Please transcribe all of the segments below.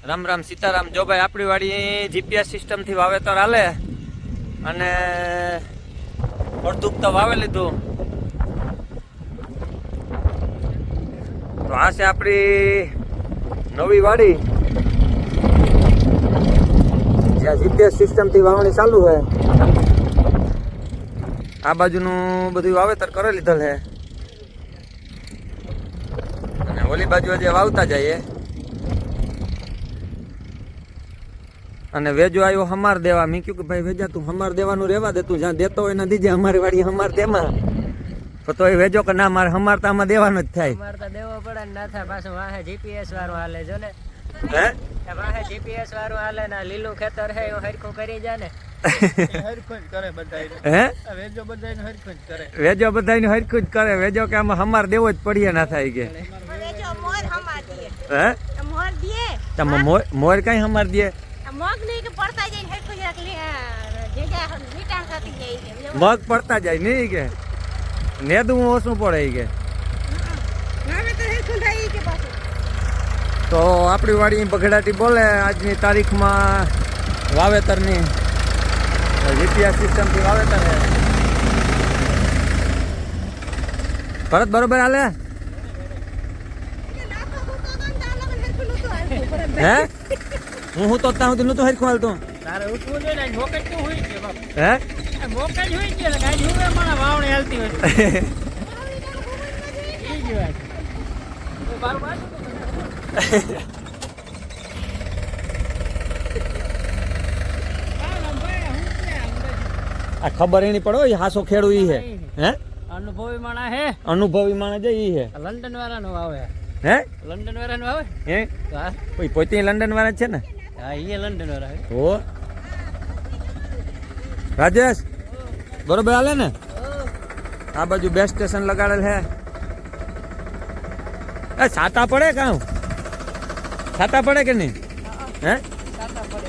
રામ રામ સીતારામ. જો ભાઈ આપણી વાડી જીપીએસ સિસ્ટમથી વાવેતર હાલે અને અડધું તો વાવે લીધું. તો આ છે આપણી નવી વાડી જ્યાં જીપીએસ સિસ્ટમથી વાવણી ચાલુ છે. આ બાજુનું બધું વાવેતર કરી લીધેલ છે અને ઓલી બાજુ જે વાવતા જઈએ. અને વેજો આવ્યો હમાર દેવા. મેં કહ્યું કે ભાઈ વેજા તું હમાર દેવાનું રહેવા દે, તું જ્યાં દેતો હોય ને દીજે, અમારી વાડી હમાર દેમાં. તો એ વેજો કે ના મારે હમાર તો આમાં દેવાનું જ થાય. હમાર તો દેવો પડે ને ના થાય. પાછું વાહે જીપીએસ વાળું હાલે જો ને. હે વાહે જીપીએસ વાળું હાલે ને લીલું ખેતર હે એવું હરખું કરી જાય ને. હરખું જ કરે બધાય. હે વેજો બધાયનું હરખું જ કરે. વેજો બધાયનું હરખું જ કરે. વેજો કે આમાં હમાર દેવો જ પડીએ ના થાય કે. વેજો મોર હમાર દે. હે મોર દે. તમે મોર કઈ હમાર દે? મગ નહીં કે પડતા જાય હરખું જરાક જે જા મીઠાણ ખાતી જાય છે. મગ પડતા જાય નહીં કે નેદું ઓછું પડે કે. નામે તો હરખું થાય કે પાછું. તો આપણી વાડી બગડાટી બોલે આજની તારીખમાં વાવેતરની જીપીએસ સિસ્ટમથી વાવેતર છે. ભરત બરોબર હાલે? હે હું તો ત્યાં સુધી નતું હરખું હાલતું. તારે ઉઠવું જોઈએ ને મોકે જ હોય છે બાપ. હે મોકે જ હોય છે ગાડી ઉભે મને વાવણી હાલતી હોય. ઈ જ વાત. તો બાર આ ખબર એની પડો હાસો ખેડું ઈ હે. હે અનુભવી માણા હે. અનુભવી માણસ ઈ હે. લંડન વાળાનું આવે. હે લંડન વાળાનું આવે. હે હા કોઈ પોતે લંડન વાળા છે ને. હા ઈ લંડન વાળા હે. ઓ રાજેશ બરોબર હાલે ને? આ બાજુ બેસ્ટ સ્ટેશન લગાડેલ હે. એ છાતા પડે કાં? છાતા પડે કે નહીં? હે સાતા પડે.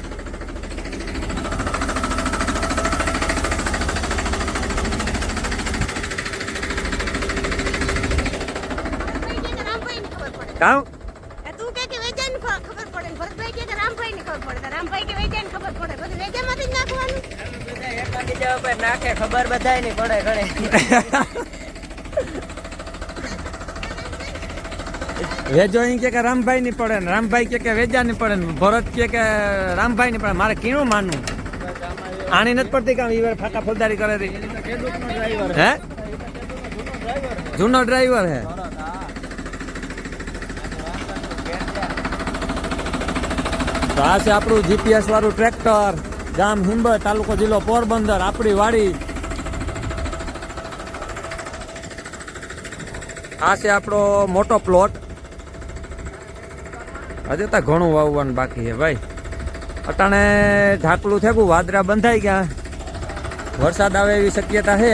કાં તું કે વેજાની ખબર પડે ને ભરતભાઈ કે રામભાઈ ની ખબર પડે. રામભાઈ કે વેજાની ખબર પડે. બધું વેજામાંથી જ નાખવાનું. બધા એકાબીજા ઉપર નાખે ખબર બધાય નહીં પડે ઘરે. વેજો અહીં કે રામભાઈ ની પડે ને રામભાઈ કે વેજા ની પડે ને ભરત કે રામભાઈ ની પડે. મારે કેવું માનવું? આની નથી પડતી કામ ઈ ફાકા ફોલદારી કરે રહી. હે જૂનો ડ્રાઈવર હે. તો આ છે આપણું જીપીએસ વાળું ટ્રેક્ટર. ગામ હિંબર, તાલુકો જિલ્લો પોરબંદર, આપણી વાડી. આ છે આપણો મોટો પ્લોટ. હજુ તો ઘણું વાવવાનું બાકી છે ભાઈ. અટાણે ઢાકલું થેગું, વાદળા બંધાઈ ગયા, વરસાદ આવે એવી શક્યતા છે.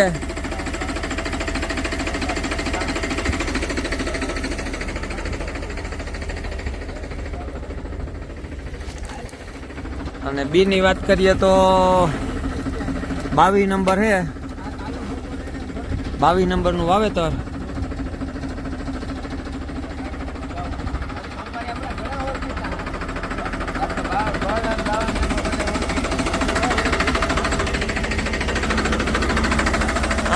અને બી ની વાત કરીએ તો 22 નંબર છે. 22 નંબરનું વાવેતર.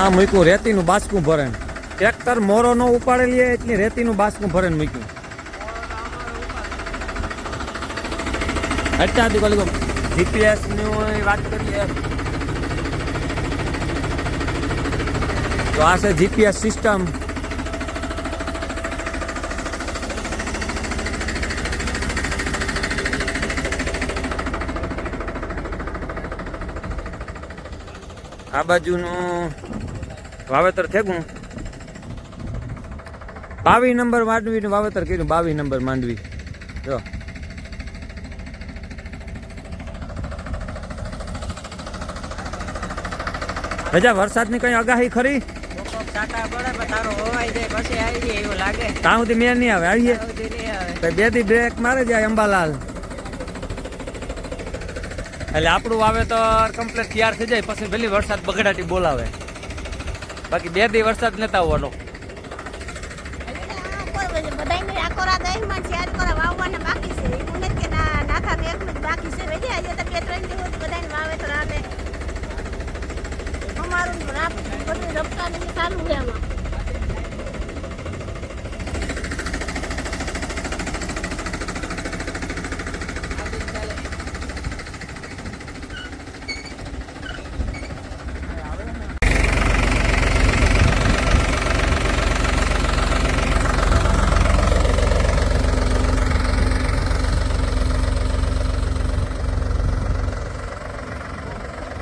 આ મૂક્યું રેતીનું બાસકું ભરે. ટ્રેક્ટર મોરો નો ઉપાડે લે એટલે રેતીનું બાસકું ભરે મૂક્યું. અત્યારથી કોલી જીપીએસ ની વાત કરીએ તો આ છે જીપીએસ સિસ્ટમ. આ બાજુનું વાવેતર થેગું 22 નંબર માંડવીનું વાવેતર કર્યું. 22 નંબર માંડવી જો. રજા વરસાદની કઈ આગાહી ખરી? સાટા પડે પણ તારો હોવાઈ જાય પછી આવી જાય એવું લાગે. ત્યાં સુધી મેં નહીં આવે. આવીએ સુધી નહીં આવે. તો 2 દી બ્રેક મારે જાય અંબાલાલ. એટલે આપણું વાવેતર કમ્પ્લીટ તૈયાર થઈ જાય પછી ભલે વરસાદ બગડાટી બોલાવે. બાકી 2 દી વરસાદ નતા આવવાનો. બધાને આખો રાત વાવવાના બાકી છે. ચાલુ છે આમાં.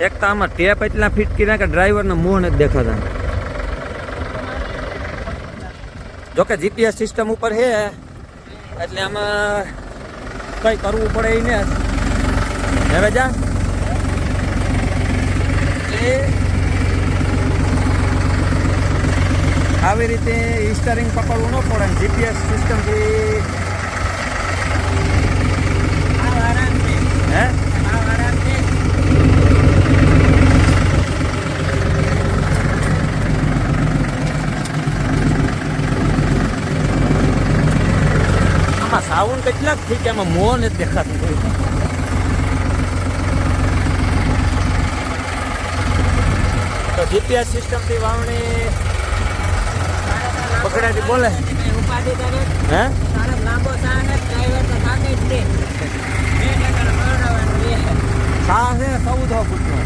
એક તો આમાં ટેપ એટલા ફિટ કર્યા કે ડ્રાઈવરના મોં નથી દેખાતા. જોકે જીપીએસ સિસ્ટમ ઉપર છે એટલે આમાં કઈ કરવું પડે એ ને. હવે જા એટલે આવી રીતે સ્ટીયરિંગ પકડવું ન પડે. જીપીએસ સિસ્ટમથી હે સાઉન્ડ કેટલાક થઈ કે એમાં મોં નથી દેખાતું. તો જીપીએસ સિસ્ટમથી વાવણી પકડાથી બોલે ઉપાધિ કરે હે તારે લાંબો સાહ ને ડ્રાઈવર તો થાકે જ દે 2 ટકા ભરવાનું એ સા છે 14 ફૂટનો.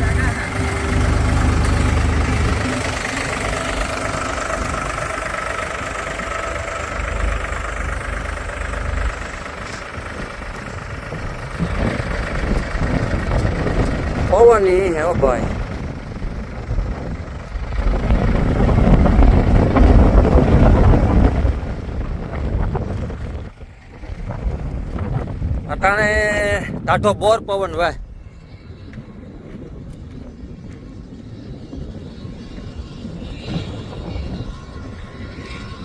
પવનની હે ભાઈ. અટાણે ટાઢો બોર પવન ભાઈ.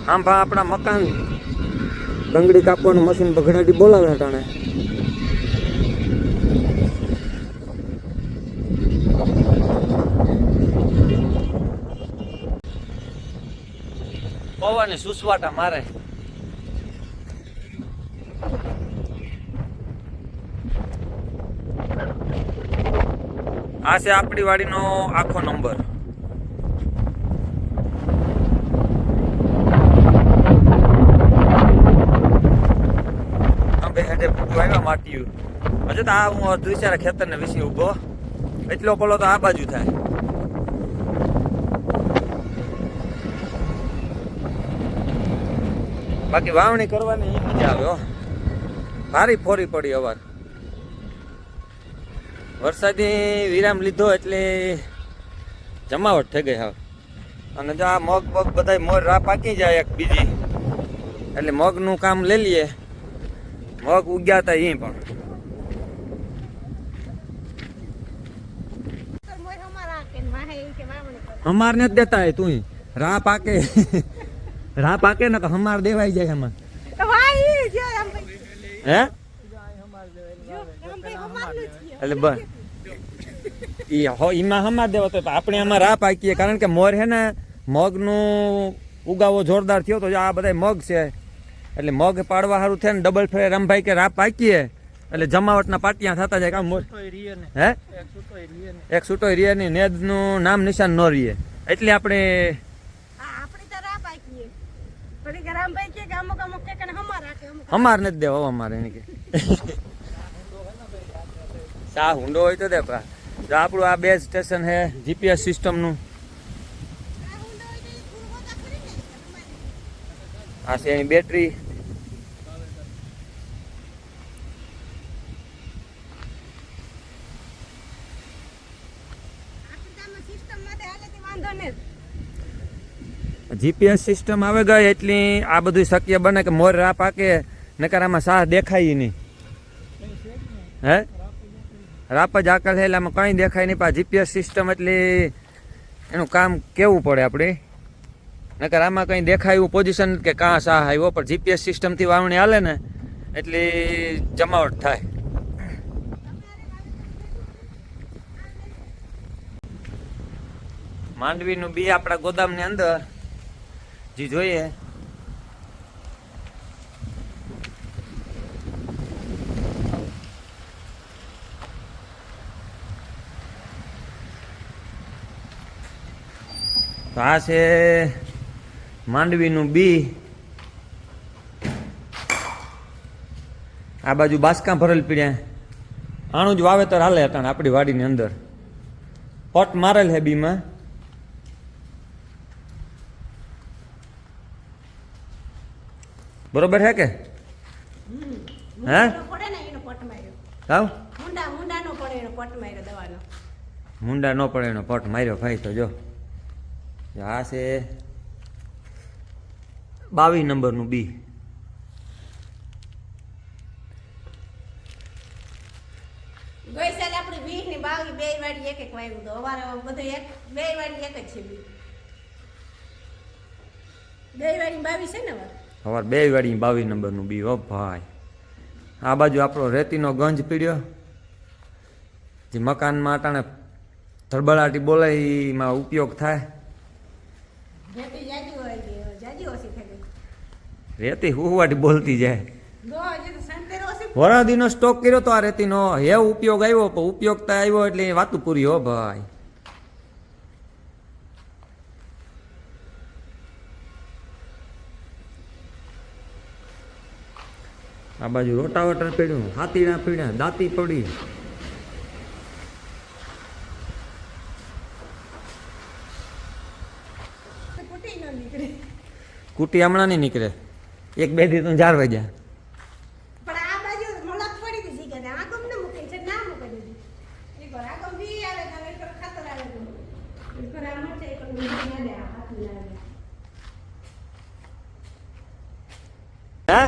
આમ ભા આપણા મકાન ડંગળી કાપવાનું મશીન બગડાટી બોલાવે અટાણે. પવન સુસવાટા મારે. આ છે આપણી વાડીનો આખો નંબર. આવ્યા માટ્યું હજુ તો આ હું અર્ધ ખેતર ને વિશે ઉભો એટલો કોલો તો આ બાજુ થાય. બાકી વાવણી કરવાની મજા આવે. ભારી ફોરી પડી અવાર. વરસાદી વિરામ લીધો એટલે જમાવટ થઈ ગઈ હવે. અને જો આ મગ બગ બધા મોર રા પાકી જાય એક બીજી એટલે મગનું કામ લઈ લઈએ. મગ ઉગ્યા હતા એ પણ હમાર ને જ દેતા હે તું રા પાકે રા પાકે ને હમાર દેવાઈ જાય એમાં હે એટલે બસ એમાં હમાર દેવા તો આપણે આમાં રા પાકીએ કારણ કે મોર હે ને મગનું ઉગાવો જોરદાર થયો તો આ બધા મગ છે એટલે મગ પાડવા સારું થાય ને ડબલ ફેર રમભાઈ કે રા પાકીએ એટલે જમાવટના પાટિયા થતા જાય કામ મોર હે એક છૂટો રીએ ની નેદનું નામ નિશાન ન રીએ એટલે આપણે હમાર નથી દેવા અમારે એને કે સા હુંડો હોય તો દે જો આપણું આ બેઝ સ્ટેશન છે જીપીએસ સિસ્ટમનું. આ છે એની બેટરી. જીપીએસ સિસ્ટમ આવે ગઈ એટલી આ બધું શક્ય બને કે મોર રા પાકે નકર આમાં સાહ દેખાય નહીં. હે રાપ જ આકલ છે એટલે આમાં કંઈ દેખાય નહીં. પણ જીપીએસ સિસ્ટમ એટલે એનું કામ કેવું પડે આપણે નકર આમાં કંઈ દેખાય એવું પોઝિશન કે કાં સાહ આવ્યો પણ જીપીએસ સિસ્ટમથી વાવણી હાલે ને એટલે જમાવટ થાય. માંડવીનું બી આપણા ગોદામની અંદર જી જોઈએ તો આ છે માંડવીનું બી. આ બાજુ બાસકા ભરેલ પીડ્યા. આનું જ વાવેતર હાલે અટાણે આપણી વાડીની અંદર. પટ મારેલ હે બીમાં. બરોબર હે કે હે પડે ને એનો પટ માર્યો. હાવ મુંડા નો પડે એનો પટ માર્યો દવાનો. મુંડા ન પડે એનો પટ માર્યો ભાઈ. તો જો આ છે 22 નંબરનું બી. ગઈ સાલ આપણી 20 ની 22 બે વાડી એક એક વાવ્યું તો અમારે બધું એક બે વાડી એક જ છે બી. બે વાડી 22 છે ને હવે. સવાર 2 વાળી 22 નંબરનું બી. ઓ ભાઈ આ બાજુ આપણો રેતીનો ગંજ પીડ્યો જે મકાનમાં અટાણે ધડબડાટી બોલે એમાં ઉપયોગ થાય. જેથી જાજી હોય કે જાજી ઓછી થઈ ગઈ. રેતી હુવાટી બોલતી જાય. દો હજી તો સંતેર ઓછી. વરાદીનો સ્ટોક કર્યો તો આ રેતીનો હે ઉપયોગ આવ્યો પણ ઉપયોગતા આવ્યો એટલે એ વાતું પૂરી. હો ભાઈ આ બાજુ રોટાવટર પીડ્યું, હાથીડા પીડ્યા, દાંતી પડી. કુટી ન નીકળે. કુટી હમણાં નહીં નીકળે. 1-2 દી તો 4 વાગ્યા. પણ આ બાજુ મોલક પડી દીધી કે આ ગમ ન મૂકે છે ના મૂકે દીધી. એક વાર આ ગમ બી આવે તો એક વાર ખાતર આવે તો એક વાર આ મરચે એક વાર મૂકી દે આ હાથ લાગે. હે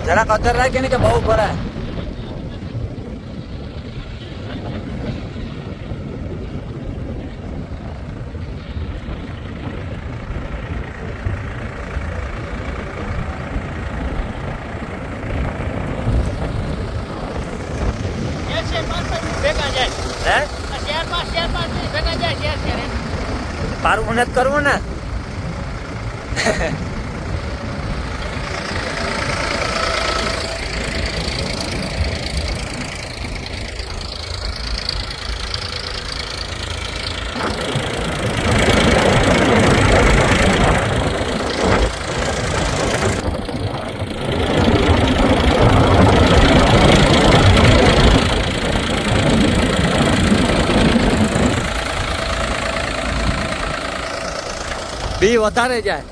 જરાક અધર રાખે ને કે બહુ ભરાય. હે પારું નથી કરવું ને. બી વધારે જાય.